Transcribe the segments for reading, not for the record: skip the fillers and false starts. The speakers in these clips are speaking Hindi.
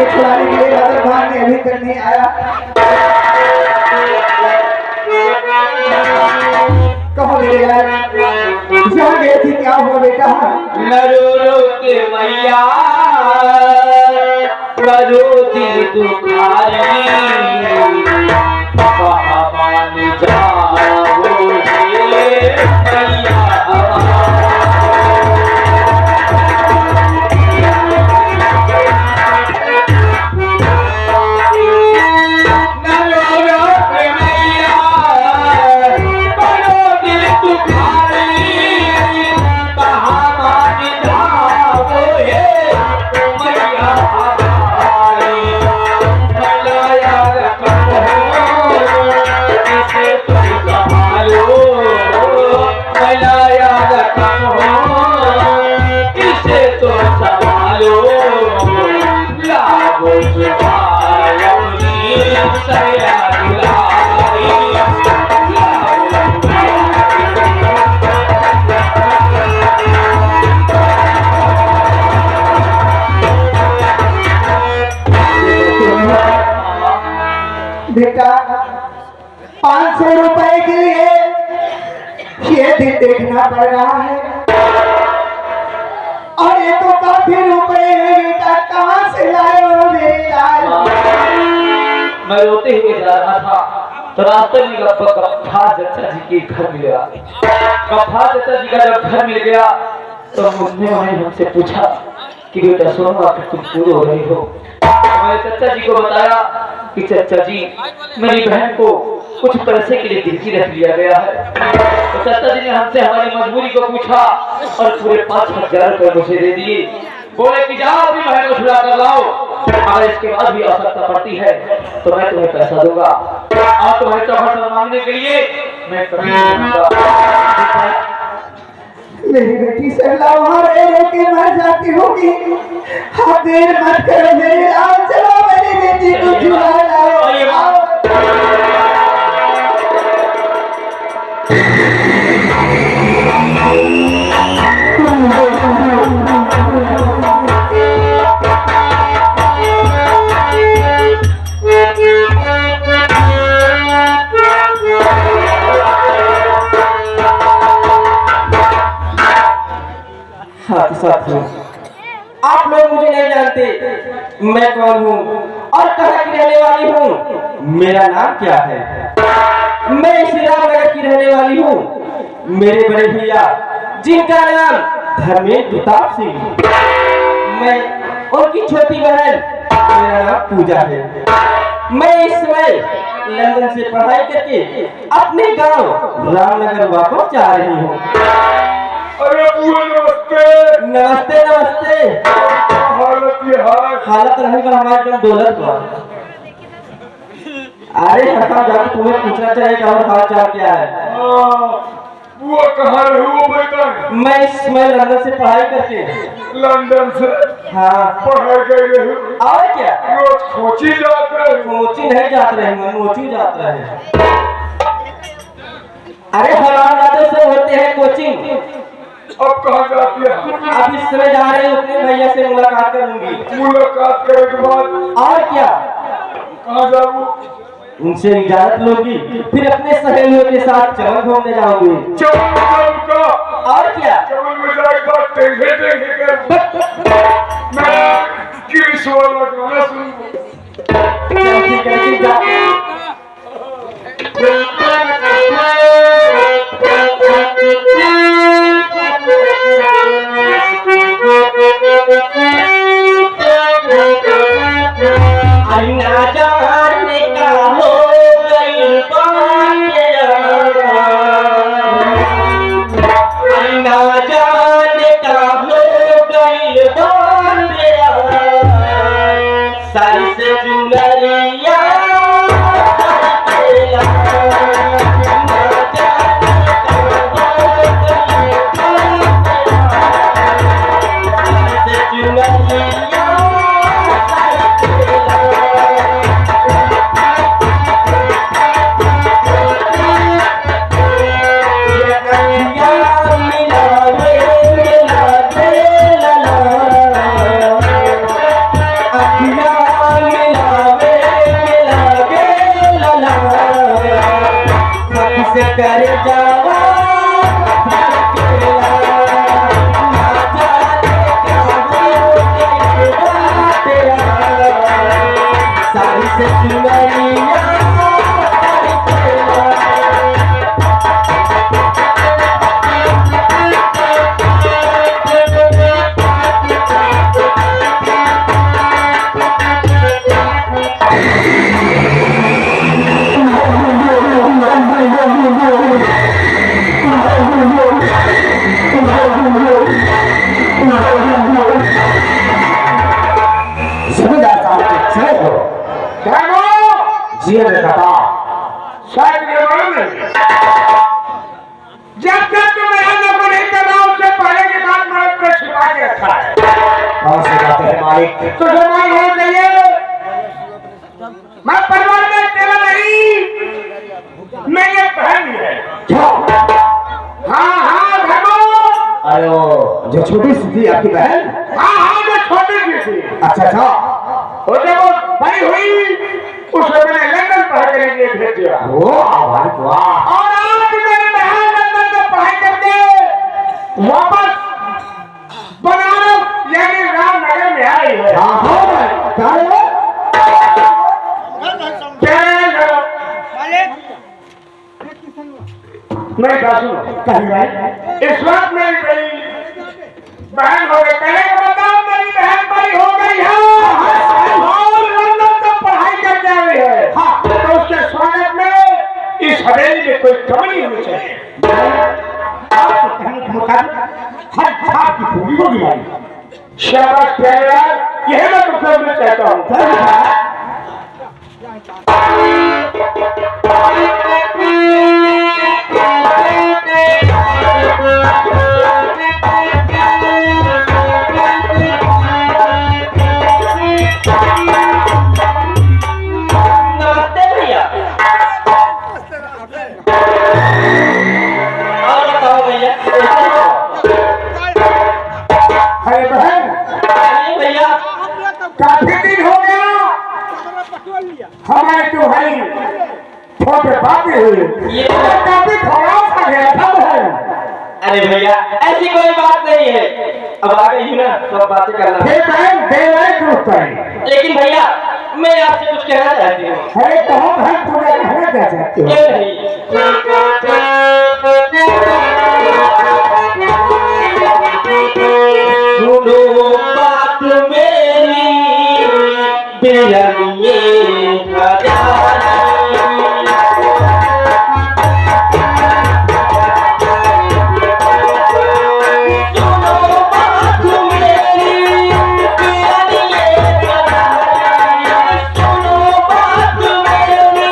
छुड़ाने के लिए राधा भान ने अभी तक नहीं आया। कहो मेरे यार जहाँ गए थे क्या हुआ बेटा? नरो रो के मैया करो दिल दुखारी मान जाओ मैया बेटा 500 रुपए के लिए ये दिन देखना पड़ रहा है और ये तो काफी रुपए हैं बेटा, कहाँ से लाए हो मेरे लाल? मैं रोते हुए जा रहा था तो रास्ते में गफ्फा चाचा जी के घर मिला। गफ्फा चाचा जी का जब घर मिल गया तो मुझने हमसे पूछा कि बेटा सुनो आप तुम पूरे हो रही हो। मैंने चाचा जी को बताया कि चाचा जी मेरी बहन को कुछ पैसे के लिए गिरवी रख लिया गया है। तो चाचा जी ने हमसे हमारी मजबूरी को पूछा और पूरे 5,000 रुपए मुझे दे दिए। बोले कि जाओ अपनी बहन को छुड़ा कर लाओ, अगर इसके बाद भी आवश्यकता पड़ती है तो मैं तुम्हें पैसा दूंगा और तुम्हें चौहट मांगने के लिए मैं कभी नहीं दूंगा। मेरी बेटी से वहां रह के मर जाती होगी, हाँ देर मत करो मेरे लाल, चलो मेरी बेटी को छुड़ा लाओ। साथियों, आप लोग मुझे नहीं जानते मैं कौन हूँ और कहाँ की रहने वाली हूँ, मेरा नाम क्या है। मैं श्री रामनगर की रहने वाली हूँ। मेरे बड़े भैया जिनका नाम धर्मेंद्र प्रताप सिंह, मैं उनकी छोटी बहन, मेरा नाम पूजा है। मैं इस समय लंदन से पढ़ाई करके अपने गांव रामनगर वापस जा रही हूँ। अरे नमस्ते नमस्ते नमस्ते। हालत रहेगा हमारे एकदम दौलत पर। अरे जाकर तुम्हें पूछना चाहिए और हाल चाल क्या है। वो कहाँ रहे हो बेटा? मैं इस समय लंदन से पढ़ाई करके। लंदन से? हाँ पढ़ाई गई रही। और क्या रोज कोची जाते रहे? कोची नहीं जाते रहे, मोची जाते रहे। अरे हराम दादे से हैं कोचिंग। अब कहाँ जाती है? आप इस समय जा रहे हैं अपने भैया से मुलाकात करूंगी। मुलाकात करने के बाद और क्या, कहाँ जाऊँ? उनसे इजाजत लोगी, फिर अपने सहेलियों के साथ चमन घूमने जाओगे। चमन का और क्या, चमन में जाएगा टेंगे टेंगे कर मैं किस वाला गाना सुनूं? चल ठीक है, ठीक जा। अन्ना जाने का हो गई अन्ना जाने का हो गई सारी से चुनरिया कर जावा सारी से चुनरिया जीवन कथा शायद ये मालूम नहीं जब तक तुम मेहनत को नहीं करना उससे पहले के बाद मर्द को छिपा के रखा है। कौन सी बात है मालिक? तो जमाई हो गई मैं परिवार में तेरा नहीं मेरे बहन है। क्या? हाँ हाँ भगो। अरे वो जो छोटी सी थी आपकी बहन? हाँ हाँ जो छोटी सी थी। अच्छा अच्छा। और जब वो बड़ी हुई उसे मैंने लंदन पढ़ाई करने के लिए भेज दिया। वाह वाह। और आज मेरी बहन लंदन में पढ़ाई करके वापस बनारस यानी रामनगर में आई है। हाँ हाँ क्या है? नहीं बासु कहीं भाई इस वक्त मेरी बड़ी बहन हो गई। पहले के बताओ मेरी बहन बड़ी हो गई है और लंदन तक पढ़ाई करके आ रही है। हाँ तो उसके स्वागत में इस हवेली में कोई कमी नहीं होनी चाहिए। आपके कहने के मुताबिक हर बात की पूरी होगी भाई। शाबाश प्यारे यार, यही मैं तुमसे बोलना चाहता हूँ। नमस्ते भैया। और बताओ भैया अरे बहन भैया काफी दिन हो गया हमारे तुम्हारी छोटे बातें हुई। ये काफी थोड़ा सा गया था बहन। अरे भैया ऐसी कोई बात नहीं है, अब आ गई हूँ ना सब बातें करना। फिर बहन देवाई दोस्त है। लेकिन भैया मैं आपसे कुछ कहना चाहती हूँ। अरे कहो बहन तुम्हें कहना क्या चाहती हो? क्यों नहीं? सुनो बात मेरी बिरनिए खजानी। सुनो बात मेरी बिरनिए खजानी। सुनो बात मेरी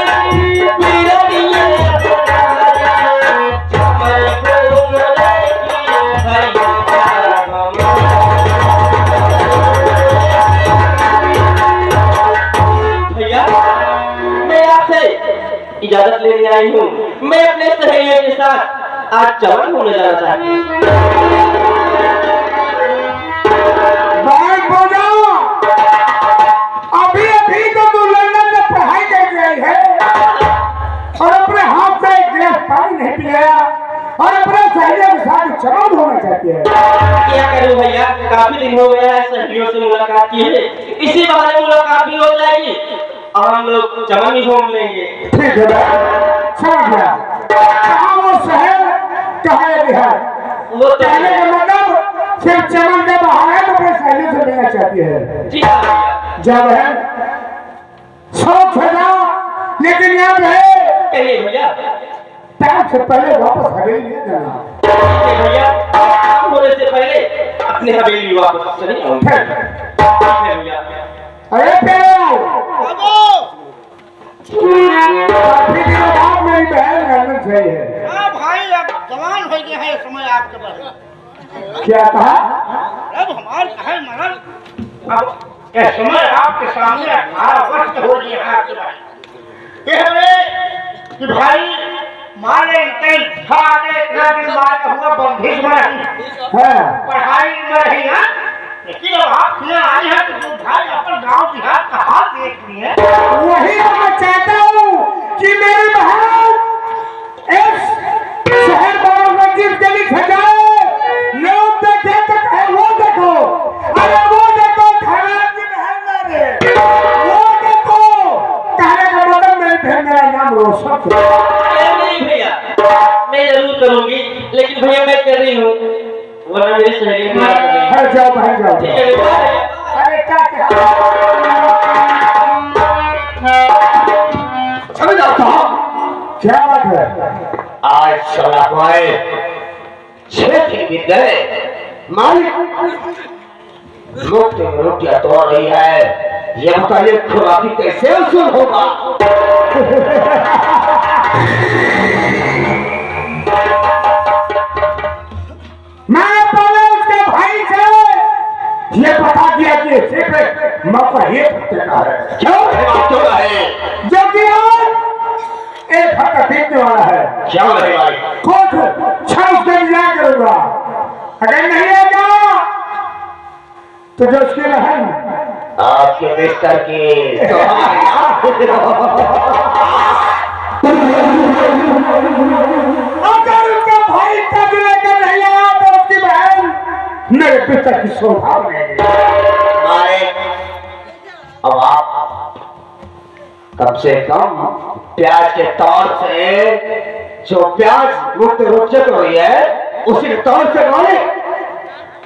बिरनिए खजानी। आज चमन होने जाना चाहती है। बहन बोलो, अभी अभी तो तू लंदन में पढ़ाई करके आई है और अपने हाथ से एक गिलास पानी नहीं पिलाया और अपने सहेलियों के साथ चमन होना चाहती है। क्या करूं भैया, काफी दिन हो गया है सहेलियों से मुलाकात की है, इसी बहाने मुलाकात भी हो जाएगी और हम लोग चमन भी घूम लेंगे। ठीक है बहन, समझ गया। कहाँ वो शहर, कहाँ ये बिहार? वो तो कहने का मतलब सिर्फ चमन का बहाना तो अपने सहेलियों से मिलना चाहती है। जी हाँ भैया। जा बहन, शौक है ना, लेकिन याद है कहिए भैया। टाइम से पहले वापस हवेली नहीं जाना। भैया काम होने से पहले अपने हवेली वापस चले आऊंगा। ठीक है भैया। अरे प्यार, काफी दिनों बाद मेरी बहन लंदन से आई है। हाँ भाई, अब जवान हो गया है समय आपके पास। क्या कहा? अब हमारे कहे मरल, अब यह समय आपके सामने 18 वर्ष हो गए हैं आपके पास। ये हमें कि भाई मारे कई भागे इतना दिन बाद हुआ बंदिश में रही, हाँ, पढ़ाई में रही है, लेकिन अब आप यहाँ आए हैं तो भाई अपन गांव देहात का हाल देख लिए। वही तो मैं चाहता हूँ कि मेरी बहन इस शहर बार में जिस गली सजाए, लोग देखे तो कहे वो देखो, अरे वो देखो खराब की बहन ना दे, वो देखो, कहने का मतलब मेरी बहन मेरा नाम रोशन करे। नहीं भैया, मैं जरूर करूंगी, लेकिन भैया मैं कर रही हूँ वरना मेरी सहेली भी ना करेगी। है जाओ बहन जाओ। ठीक है भैया। अरे क्या समझ आता हूँ क्या बात है? आज साला भाई 6 दिन बीत गए, मालिक मुफ्त में रोटियां तोड़ रही है, ये बताइए खुराकी कैसे वसूल होगा? मैं पहले उसके भाई से ये बता दिया कि सिर्फ मौका एक हफ्ते का है। क्यों क्यों है? जो कि आज एक हफ्ता बीतने वाला है। क्या है भाई? खुद 6 दिन इंतजार करूंगा, अगर नहीं आएगा तो जो उसकी बहन आपके बिस्तर की अगर उसका भाई तब लेकर नहीं आया तो उसकी बहन मेरे बिस्तर की शोभा बनेगी। मालिक, अब आप कम से कम प्याज के तौर से जो प्याज मुक्त रोचक हो रही है उसी के तौर से मालिक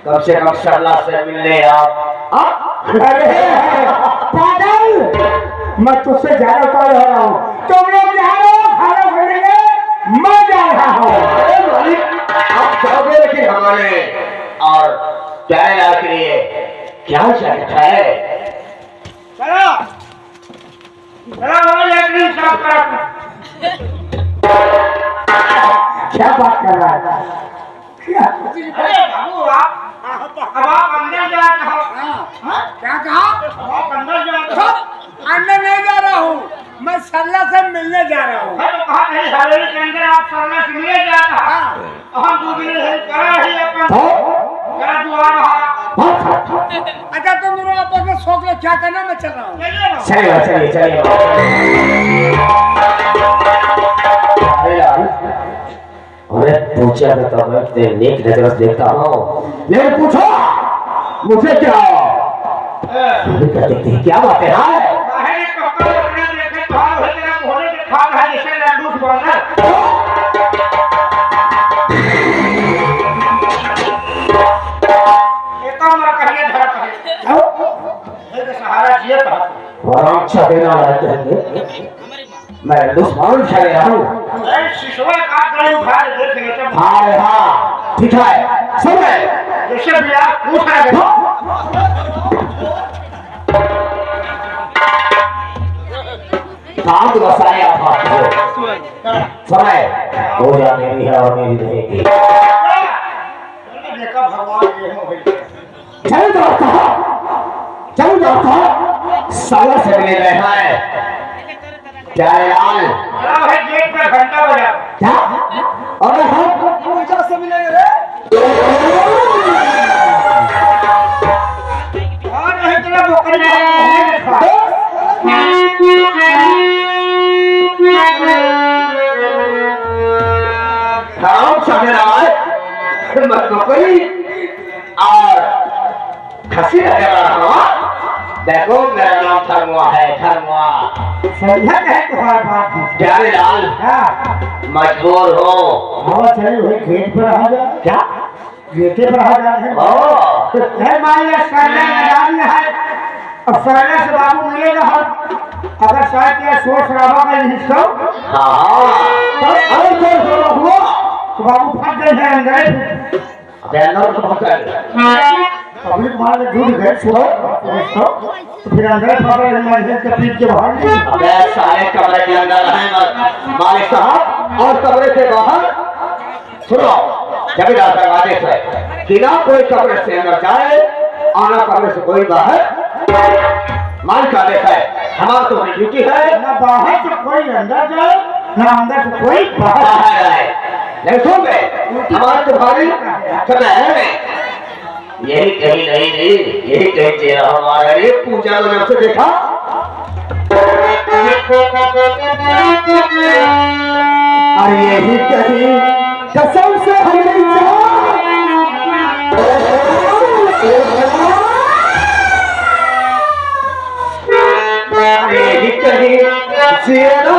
कम से कम सरला से मिलने आप। अरे पागल, मैं तुझसे ज्यादा उतार रहा हूँ, तुम लोग जा रहे हो खाना खाने, मैं जा रहा हूँ। अरे मालिक, आप जाओगे लेकिन हमारे और प्याज के लिए क्या जरूरत है? चलो चलो लकड़ी साफ कर। क्या बात कर रहा है? क्या? अरे बाबू आप अब आप अंदर जा रहे हो। क्या कहा? आप अंदर जा रहे हो। अंदर नहीं जा रहा हूँ, मैं सरला से मिलने जा रहा हूँ। मैं तो कहा नहीं हवेली के अंदर आप सरना से मिले जा रहा। हम दूसरे से करा ही अपन करा दुआ रहा। अच्छा तुम दोनों आपस में सोच लो क्या करना, मैं चल रहा हूँ। चलिए ना। चलिए चलिए चलिए। अरे पूछा तो मैं तेरे नेक नजर से देखता हूँ, लेकिन पूछो मुझे क्या क्या बात है? बाहर एक कपड़ा रखना देखे तो हाल हो तेरा मोहरे के खा रहा है जैसे लड्डू बना। एक काम करिए धरा करिए। ये सहारा जिए था। और अच्छा देना रहते हैं, मैं दुश्मन चले रहा हूँ। शिशुआ काट गए उठा के देखेंगे तब। हाँ हाँ ठीक है, सुन रहे जैसे भी आप पूछ रहे हैं। काम बसाया था समय हो जा मेरी है और मेरी रहेगी। देखा भगवान ये हो गई। चल जाता साला से मिले रहे हैं। क्या है लाल? है गेट पे घंटा बजा। क्या? और हम मैं बकरी और खसी लगा रहा हूँ। देखो मेरा नाम धर्मुआ है, धर्मुआ। समझा है तुम्हारा बात। प्यारे लाल मजबूर हो। हवा चली हुई खेत पर आ जा। क्या गेटे पर आ जा है माया सरला मैदान है। अब सरला से बाबू मिलेगा हम अगर शायद क्या सोच रहा का हिस्सा हुआ तो बाबू फंस गए हैं अंदर। अबे अंदर तो पकड़ पब्लिक मार के झूठ गए छोड़ो तो फिर अंदर पकड़ के मस्जिद के पीछे बाहर नहीं। अबे सारे कमरे के अंदर हैं मालिक साहब और कमरे से बाहर। सुनो जमींदार दरवाजे से बिना कोई कमरे से अंदर जाए आना कमरे से कोई बाहर। मालिक का आदेश है, हमारा तो ड्यूटी है ना बाहर से कोई अंदर जाए ना अंदर से कोई बाहर आए। नहीं सुन गए हमारी तुम्हारी करना है यही कहीं नहीं यही कहीं तेरा हमारा ये पूजा जब से देखा अरे यही कहीं कसम से यही कहीं तेरा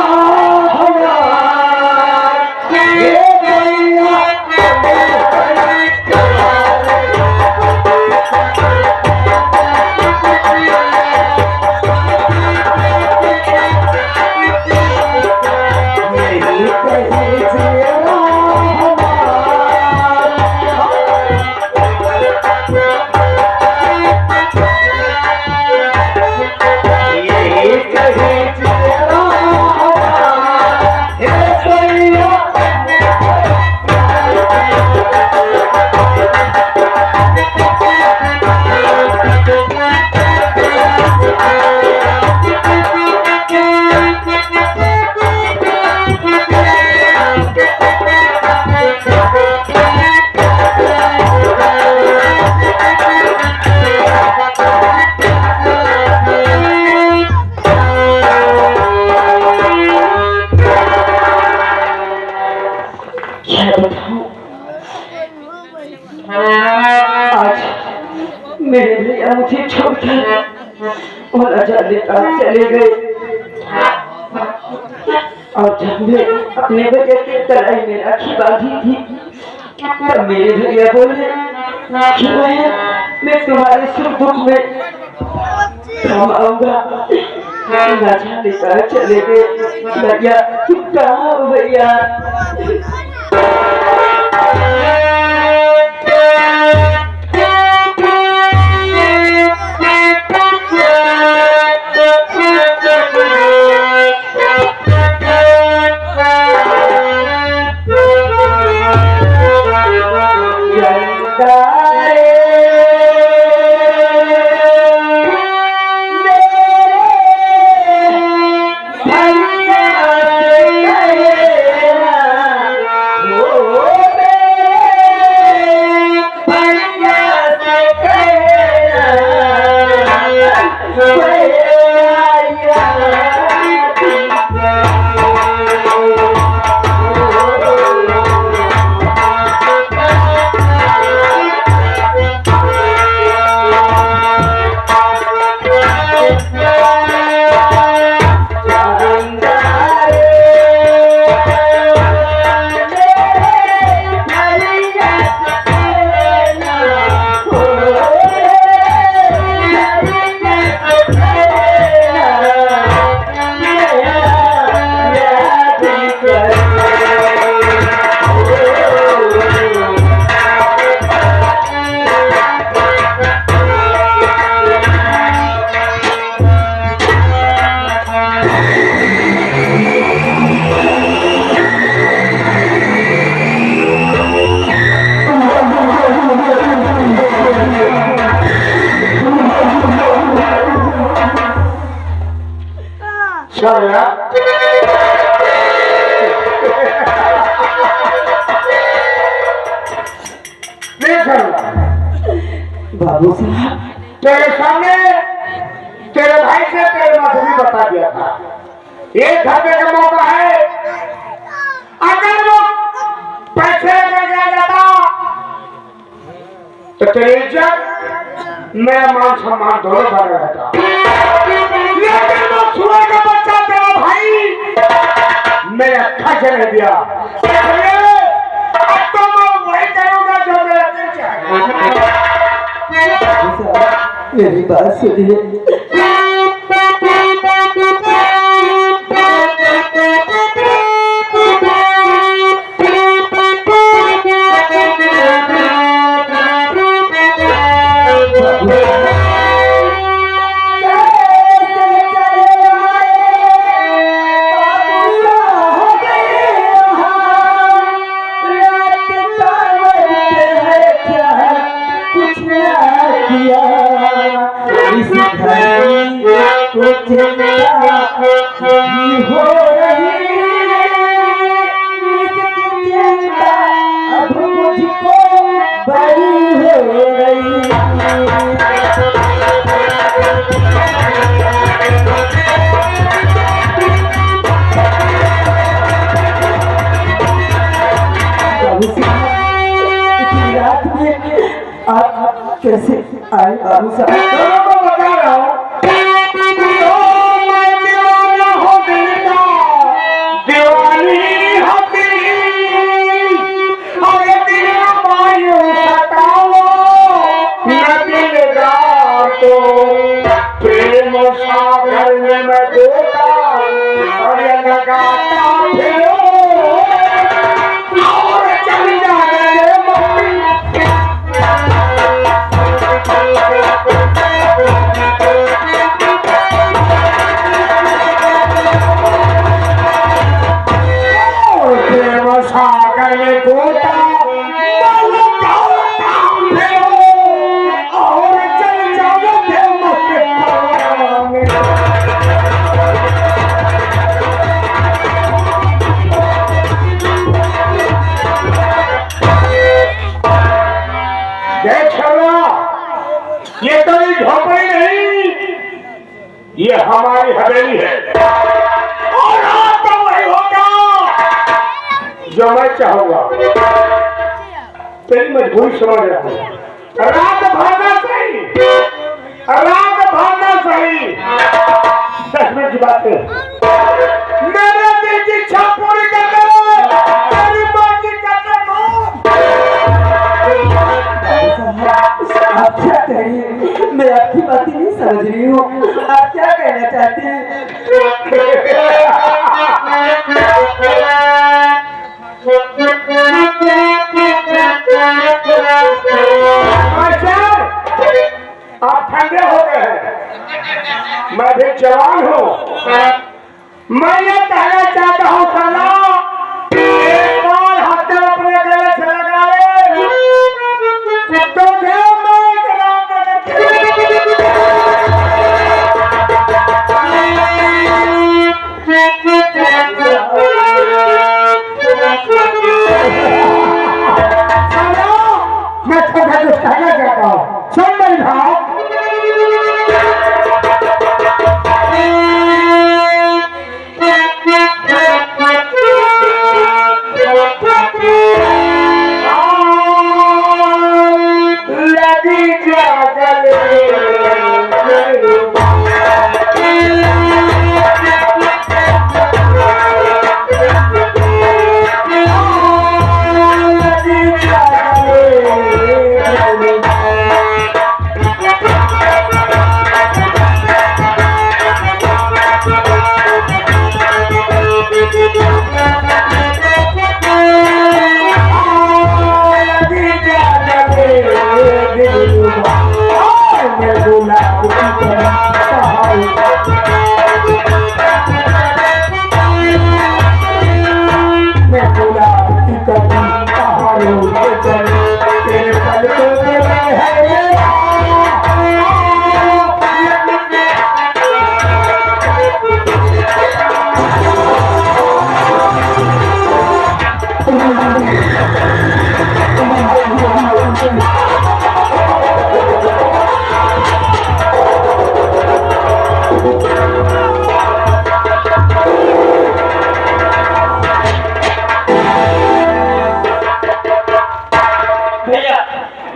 मेरे भैया मुझे छोड़कर और आजादी कहाँ चले गए। और जब मैं अपने भैया की तलाई में राखी बांधी थी तब मेरे भैया बोले कि मैं तुम्हारे सुख दुख में काम आऊंगा। ना जाने कहाँ चले गए। भैया तुम कहाँ हो भैया? बाबू साहब तेरे सामने तेरे भाई से तेरे माधुरी बता दिया था। एक घंटे का मौका है, अगर वो पैसे लेकर गया जाता तो तेरी इज्जत मेरा मान सम्मान दोनों बना रहता। लेकिन वो सुअर का बच्चा तेरा भाई मेरे अच्छा चले दिया। अब तो मैं वही करूंगा जो मेरा दिल चाहे। मेरी बात सुनिए। कैसे आए बाबू साहब? बता रहा हूँ प्रेम सागर में मैं देता और ये लगाता फिरो और चल जाने मम्मी। प्रेम सागर में गोता ये तो एक झोपड़ी नहीं, ये हमारी हवेली है और रात तो वही होगा जो मैं चाहूंगा। तेरी मजबूरी समझ रहा हूं। रात भागना सही, रात भागना सही। 10 मिनट की बात है, मेरे दिल की इच्छा पूरी कर दो, तेरी मर्जी करने दो। आप क्या कह रही हैं? मैं आपकी बातें नहीं समझ रही हूँ। आप क्या कहना चाहते हैं? आप ठंडे हो गए हैं, मैं भी जवान हूँ। मैं ये कहना चाहता हूँ साला, एक बार हाथ अपने गले से लगा ले तो मैं थोड़ा कुछ कहना चाहता हूँ। सुन मेरी भाव,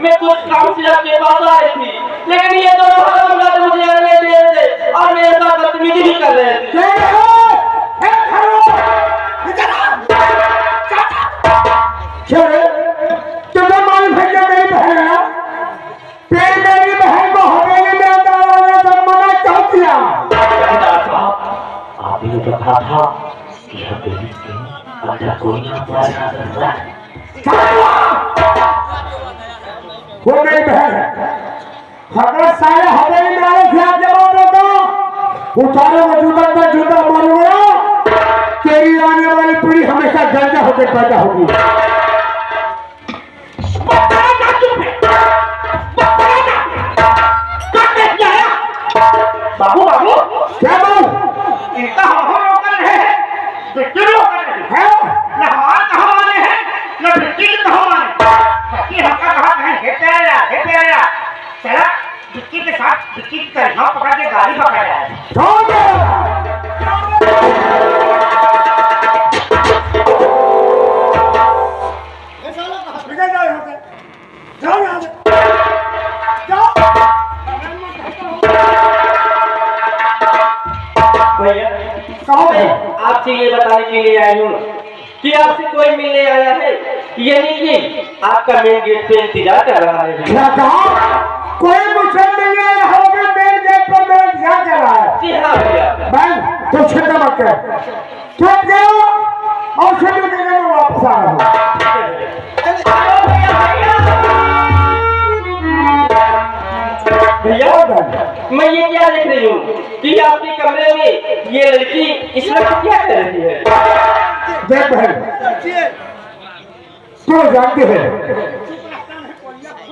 मैं कुछ काम से आपके पास आई थी, लेकिन ये दोनों हरामजादे मुझे आने नहीं दे रहे थे और मेरे साथ बदतमीजी भी कर रहे थे। तुम्हें मालूम है कि मेरी बहन है, फिर मेरी बहन को हवेली में अंदर आने तक मना क्यों किया? आपने तो कहा था कि हवेली के अंदर कोई ना पाया जाता। वो मेरी बहन है, अगर सारे हवेली में आए थे आप जवाब दो तो उठाने में जूता का जूता मारूंगा, तेरी आने वाली पीढ़ी हमेशा गंजा होकर पैदा होगी। बाबू बाबू क्या बोल? इनका हम रोकन है, बिट्टी रोकन है, न हमार कहाँ माने हैं, न बिट्टी के कहाँ माने। बिट्टी हमका कहा है, हे प्यारा, चला बिट्टी के साथ बिट्टी की तरह पकड़ के गाड़ी पकड़ रहा है। जाओ यहाँ से, जाओ। भैया कहो मैं आपसे ये बताने के लिए आई हूँ कि आपसे कोई मिलने आया है, यानी कि आपका मेन गेट पे इंतजार कर रहा है। क्या कहा? कोई मुझसे मिलने आया होगा मेरे गेट पर मेरा इंतजार कर रहा है। जी हाँ भैया। बहन तो चिंता मत कर, चुप जाओ और शुरू करके मैं वापस आ रहा हूँ। भैया मैं ये क्या देख रही हूँ कि आपके कमरे में ये लड़की इस वक्त क्या कर रही है? देख बहन, तू जानते हैं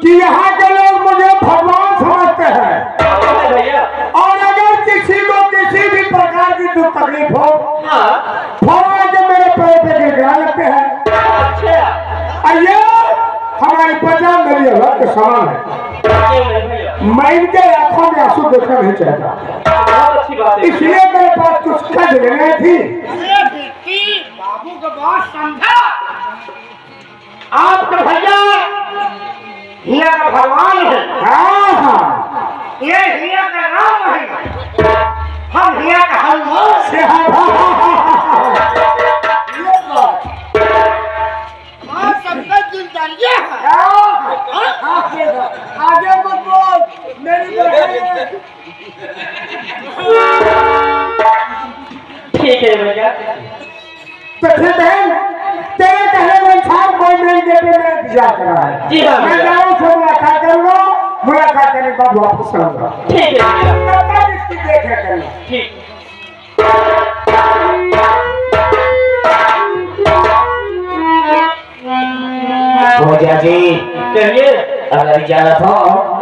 कि यहाँ के लोग मुझे भगवान समझते हैं, भैया और अगर किसी को किसी भी प्रकार की दुख तकलीफ हो, हाँ फौरन के मेरे पैर पे गिरा लगते हैं। अच्छा अयो हमारी पहचान मेरी औलाद के समान है। क्यों नहीं भैया? मैं इनके आंखों में आंसू देखना नहीं चाहता, बहुत अच्छी बात है। इसलिए मेरे पास कुछ खज लेनी थी। अरे बेटी बाबू को बात समझा। आप तो भैया हिया का भगवान है, हाँ हाँ ये हिया का राम है, हम हिया का हनुमान से हाँ, हाँ, हाँ, हाँ, हाँ। ये बात। आप सबका दिल दरिया है। आगे मत बोल मेरी बहन। ठीक है भैया। तो फिर बहन तेरे कहने में इंसान कोई मेरे गेट पे मेरा इंतजार कर रहा है। जी हाँ मैं भैया। जाऊँ से मुलाकात करूँगा, मुलाकात करने के बाद वापस आऊंगा। ठीक है भैया। तब तक इसकी देख रेख करना। ठीक। भोजा जी कहिए। अगर इजाजत हो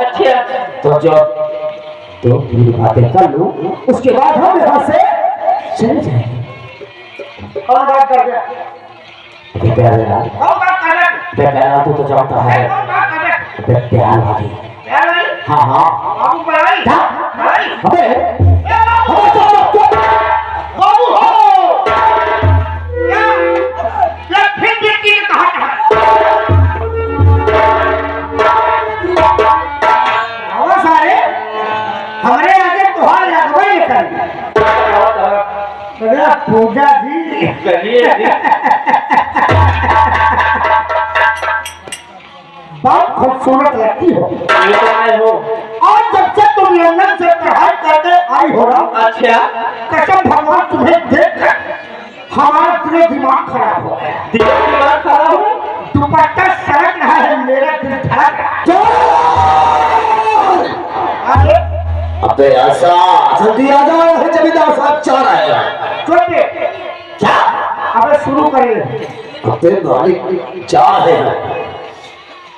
अच्छा तो जो दो तीन बातें कर लूं, उसके बाद हम यहाँ से चले जाएंगे। कौन बात कर रहे? प्यारे लाल, कौन बात कर रहे? प्यारा तू तो जानता है कौन बात कर रहे? प्यार वाली। प्यार वाली? हाँ हाँ बाबू बड़ाई? क्या? बड़ाई? अबे बाबू हो क्या फिर बेटी ने कहा था? आवा सारे हमारे आगे तुहार लगवा लेकर पूजा जी कहिए। बहुत खूबसूरत लगती हो, ये तो आए हो। और जब से तुम लंदन से पढ़ाई करके आई हो ना, अच्छा कसम भगवान तुम्हें देख हमारा पूरा दिमाग खराब हो गया। दिमाग खराब हो। दुपट्टा सड़क रहा है, मेरा दिल धड़क रहा है। अबे ऐसा जल्दी आ जाओ, जमींदार साहब चाह रहे हैं। छोटे क्या? अब शुरू करिए। अबे मालिक चाह रहे हैं।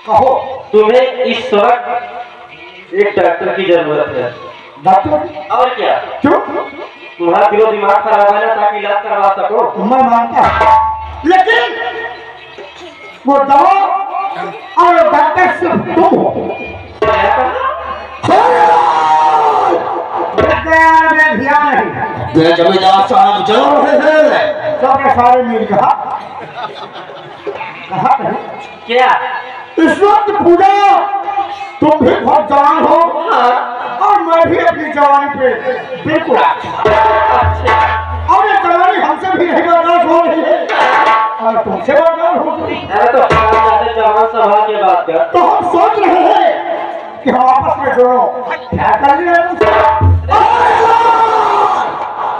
कहो तुम्हें इस वक्त एक डॉक्टर की जरूरत है। डॉक्टर? और क्या? क्यों? तुम्हारा दिलो दिमाग खराब है ना, ताकि इलाज करवा सको। मैं मानता हूं, लेकिन वो दवा और डॉक्टर सिर्फ तुम हो। में ध्यान नहीं, जमींदार साहब जरूर है। सबके सारे मिल कहा क्या? इस वक्त पूजा तुम भी बहुत जवान हो और मैं भी अपनी जवानी पे बिल्कुल अच्छा और ये जवानी हमसे भी नहीं बर्दाश्त हो रही है और तुमसे बर्दाश्त हो रही है। अरे तो हम जवान सभा की बात कर तो हम सोच रहे हैं कि हम आपस में दोनों क्या कर लिया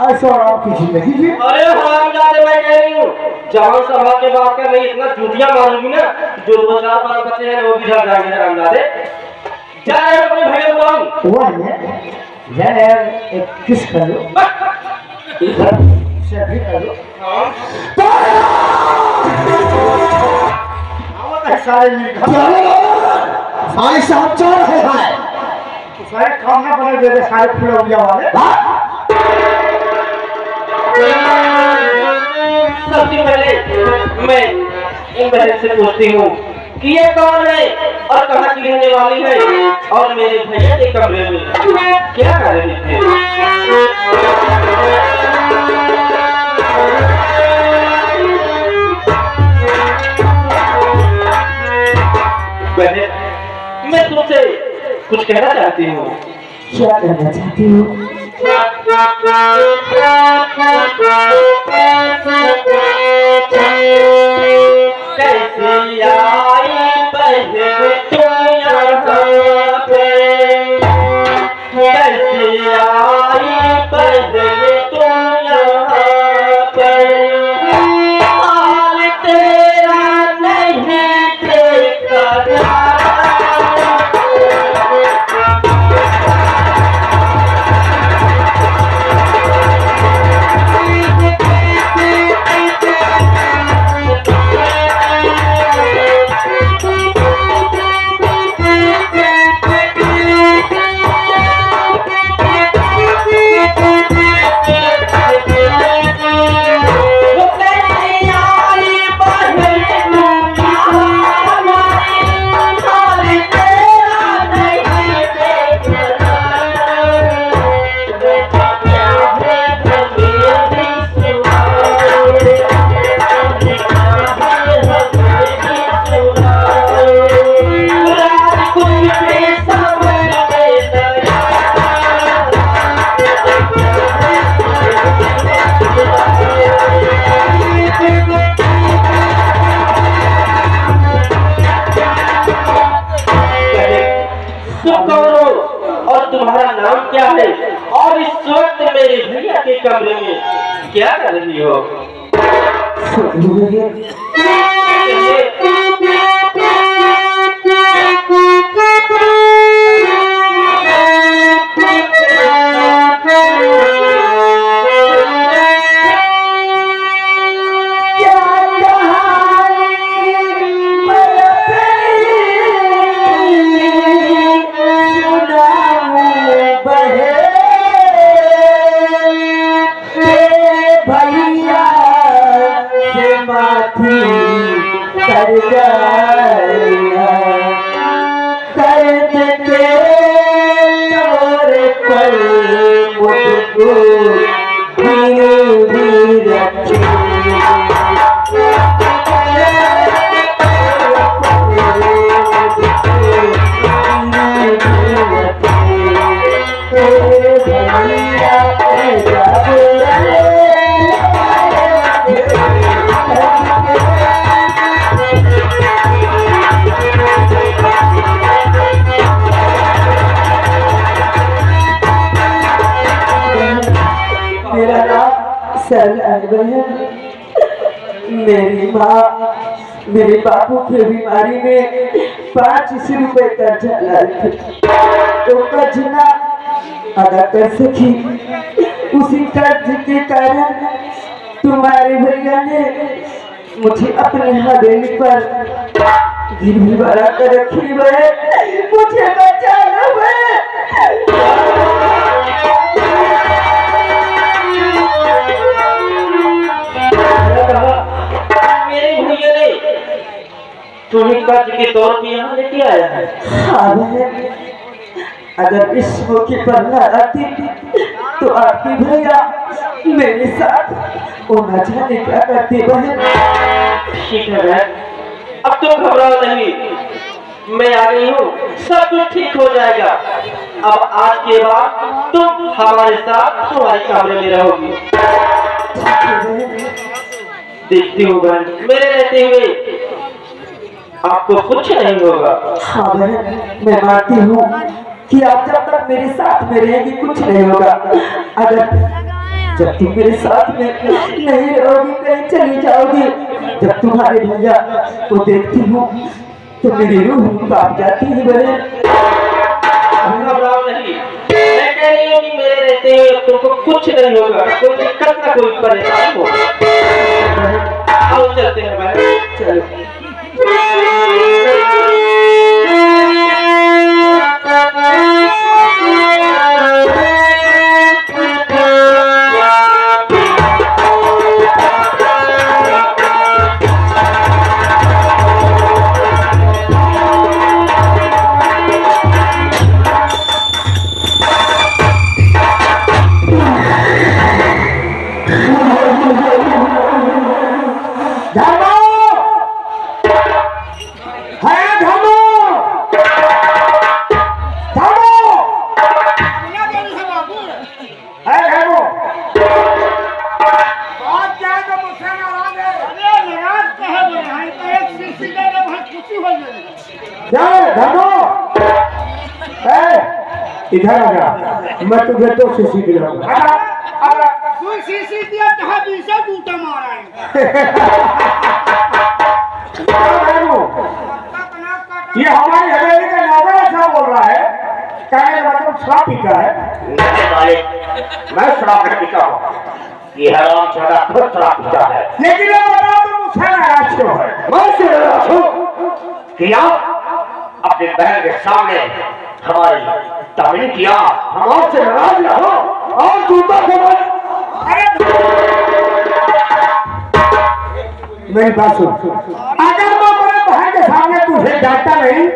ऐसा आपकी जिंदगी जी। अरे हम जाते मैं कह रही हूँ जवान सभा के बात कर रही इतना जूतियां मारूंगी ना जो 2-4 बाल बचे हैं वो भी झड़ जाएंगे अंदाजे जा रहे हैं अपने भैया बुलाऊं हुआ है यार एक किस कर लो इधर से भी कर लो सारे सारे साहब चल रहे हैं सारे काम ना बने दे सारे फुलौलिया वाले सबसे पहले मैं इन बहन से पूछती हूँ कि ये कौन है और कहाँ की रहने वाली है और मेरे भैया के कमरे में क्या कर रहे थे बहन मैं तुमसे कुछ कहना चाहती हूँ क्या कहना चाहती हूँ कैसी आई बहन तुम यहाँ पे कैसी आई बहन तुम यहाँ पे हाल तेरा नहीं देखा तुम्हारा नाम क्या है और इस वक्त मेरे भैया के कमरे में क्या कर रही हो मेरी माँ मेरे बापू की बीमारी में 5 रुपए कर्जा लाई थी तो कर्ज ना अदा कर सकी उसी कर्ज के कारण तुम्हारे भैया ने मुझे अपने हवेली पर गिरवी बना कर रखी है मुझे बचा लो तुम्हें कर्ज के तौर पे यहाँ लेके आया है। हाँ अगर इस मौके पर न आती तो आपके भैया मेरे साथ वो न जाने क्या करते बहन। ठीक है बहन अब तुम घबराओ नहीं मैं आ गई हूँ, सब कुछ ठीक हो जाएगा। अब आज के बाद तुम हमारे साथ हमारे कमरे में रहोगी। देखती हूँ बहन, मेरे रहते हुए आपको कुछ नहीं होगा। हाँ बहन, मैं मानती हूँ कि आप जब तक मेरे साथ में रहेंगी कुछ नहीं होगा। अगर जब तुम मेरे साथ में नहीं रहोगी, कहीं चली जाओगी, जब तुम्हारे भैया को देखती हूँ तो मेरी रूह कांप जाती है बहन। घबराओ नहीं, मैं कह रही हूँ कि मेरे रहते हुए तुमको कुछ नहीं होगा, कोई दिक्कत ना कोई परेशानी हो। आओ चलते हैं बहन। चलो। इधर आ जा, मैं तुझे तो सीसी दिलाऊंगा। तू सीसी दिया कहा बीसा जूता मारा है। ये हमारी हवेली का नौकर ऐसा बोल रहा है, कहने का मतलब शराब पीता है। नहीं मालिक, मैं शराब नहीं पीता हूँ, ये हराम छोड़ा खुद शराब पीता है। लेकिन ये बताओ तुम मुझसे नाराज क्यों है? मैं से नाराज हूँ कि आप अपने बहन के सामने हमारी तामील किया, हम आपसे नाराज न हो और जूता से मत। मेरी बात सुन, अगर मैं अपने बहन के सामने तुझे डांटा नहीं